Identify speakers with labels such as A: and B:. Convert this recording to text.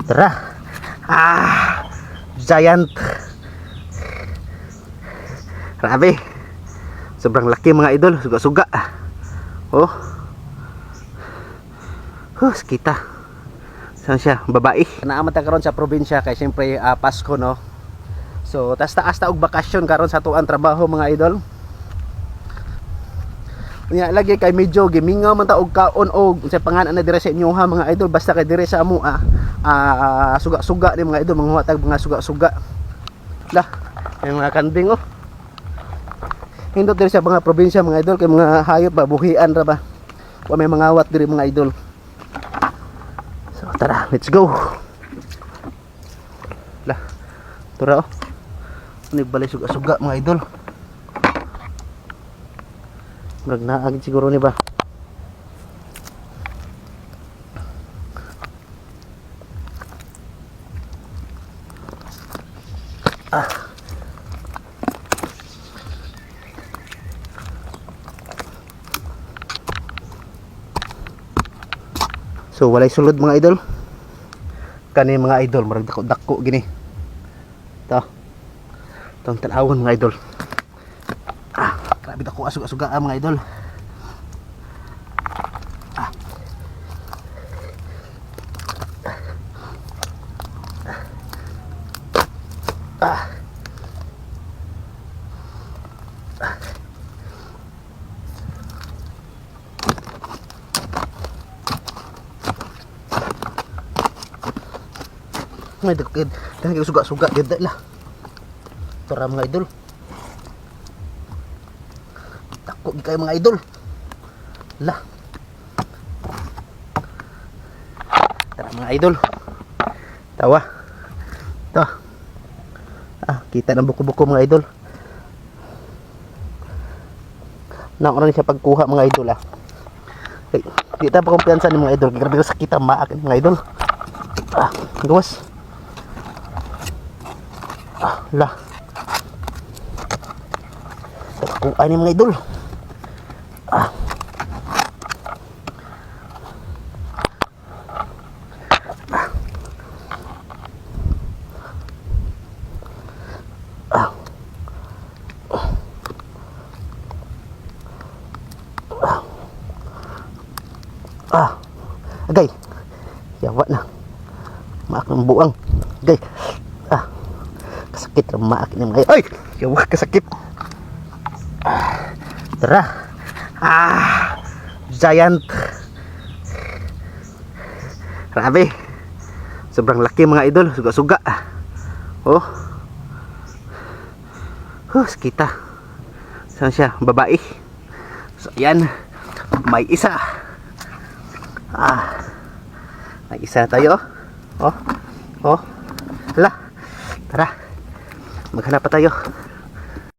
A: Tara. Giant. Grabe. Sobrang laki mga idol. Suga-suga. Oh. Kita. Saan siya? Babae. Naamata karon sa probinsya kay siyempre Pasko, no. So taas ta og bakasyon karon sa tuang trabaho mga idol. Nya lagi kay medyo gimingaw man ta og kaon og sa pangalan na dire sa inyo ha mga idol, basta kay dire sa amo suga-suga ni mga idol, mga tag mga suga-suga. Lah, ay mga kanding oh. Hindot dire sa mga probinsya mga idol kay mga hayop ba buhian ra ba. Wa may mangawat dire mga idol. So tara, let's go. Lah, tura oh. Ni balay suga-suga mga idol. Nagnaagid siguro ni ba? So walay sulod mga idol. Kani mga idol marag dako-dako gini. To. Tong tanawon mga idol. Grabe dako suga-suga mga idol. May dagkid, tangi suga-suga gid lah. Tara mga idol. Dako gi kayo mga idol. Lah. Tara mga idol. Tawa. To. Kita ng buko-buko mga idol. Naon siya pagkuha mga idol Di ta pa kumpiyansa ni mga idol. Grabe sa kita maak mga idol. Gawas. Lah. Kuha ni mga idol. Agay. Yawa na. Maak ng buang. Agay. Kasakit na maak ni mga. Ay! Yawa kasakit. Tara. Giant. Grabe. Sobrang laki mga idol. Suga-suga. Oh. Kita. Saan siya? Babae. So yan. May isa. May isa tayo. Oh. Hala. Tara. Maghanap pa tayo.